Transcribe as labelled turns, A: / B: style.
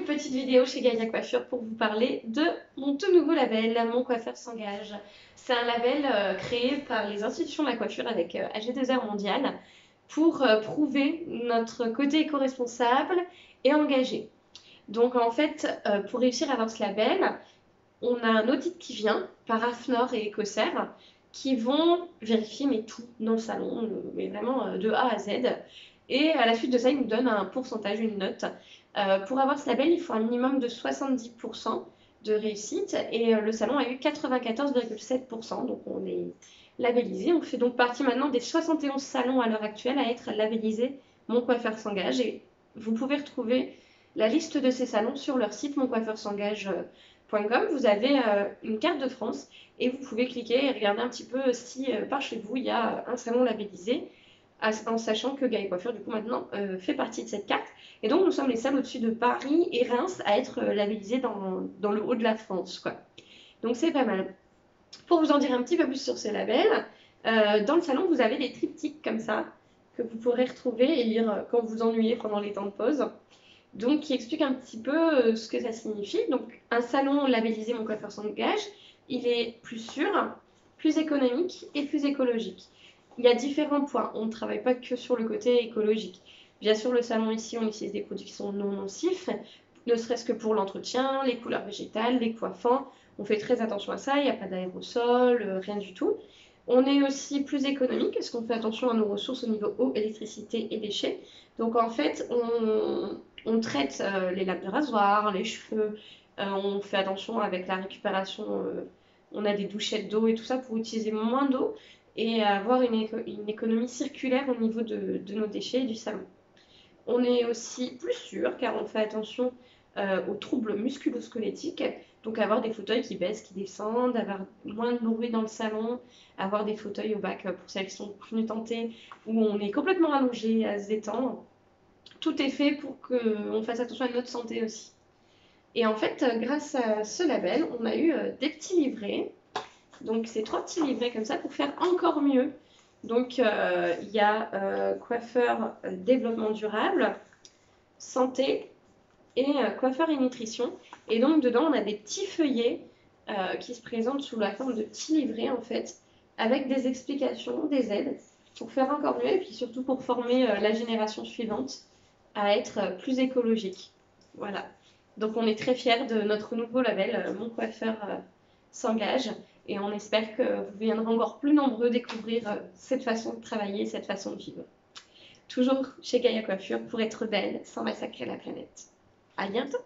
A: toute petite vidéo chez Gaïa Coiffure pour vous parler de mon tout nouveau label, Mon Coiffeur s'engage. C'est un label créé par les institutions de la coiffure avec AG2R Mondial pour prouver notre côté éco-responsable et engagé. Donc en fait, pour réussir à avoir ce label, on a un audit qui vient par AFNOR et Ecoser qui vont vérifier tout dans le salon, mais vraiment de A à Z. Et à la suite de ça, ils nous donnent un pourcentage, une note. Pour avoir ce label, il faut un minimum de 70% de réussite et le salon a eu 94,7%, donc on est labellisé. On fait donc partie maintenant des 71 salons à l'heure actuelle à être labellisés Mon Coiffeur s'engage et vous pouvez retrouver la liste de ces salons sur leur site moncoiffeursengage.com. Vous avez une carte de France et vous pouvez cliquer et regarder un petit peu si par chez vous il y a un salon labellisé, en sachant que Gaïa Coiffure du coup maintenant fait partie de cette carte. Et donc nous sommes les seuls au-dessus de Paris et Reims à être labellisés dans le haut de la France, quoi. Donc c'est pas mal. Pour vous en dire un petit peu plus sur ce label, dans le salon vous avez des triptyques comme ça que vous pourrez retrouver et lire quand vous ennuyez pendant les temps de pause. Donc qui explique un petit peu ce que ça signifie. Donc un salon labellisé Mon Coiffeur s'engage, il est plus sûr, plus économique et plus écologique. Il y a différents points, on ne travaille pas que sur le côté écologique. Bien sûr, le salon ici, on utilise des produits qui sont non nocifs, ne serait-ce que pour l'entretien, les couleurs végétales, les coiffants. On fait très attention à ça, il n'y a pas d'aérosol, rien du tout. On est aussi plus économique parce qu'on fait attention à nos ressources au niveau eau, électricité et déchets. Donc en fait, on traite les lames de rasoir, les cheveux, on fait attention avec la récupération, on a des douchettes d'eau et tout ça pour utiliser moins d'eau et avoir une économie circulaire au niveau de nos déchets et du salon. On est aussi plus sûr car on fait attention aux troubles musculo-squelettiques, donc avoir des fauteuils qui baissent, qui descendent, avoir moins de bruit dans le salon, avoir des fauteuils au bac pour celles qui sont plus tentées, où on est complètement allongé à se détendre. Tout est fait pour qu'on fasse attention à notre santé aussi. Et en fait, grâce à ce label, on a eu des petits livrets. Donc c'est 3 petits livrets comme ça pour faire encore mieux. Donc il y a coiffeur développement durable, santé et coiffeur et nutrition. Et donc dedans on a des petits feuillets qui se présentent sous la forme de petits livrets en fait, avec des explications, des aides pour faire encore mieux et puis surtout pour former la génération suivante à être plus écologique. Voilà. Donc on est très fiers de notre nouveau label Mon Coiffeur s'engage et on espère que vous viendrez encore plus nombreux découvrir cette façon de travailler, cette façon de vivre. Toujours chez Gaïa Coiffure pour être belle sans massacrer la planète. À bientôt!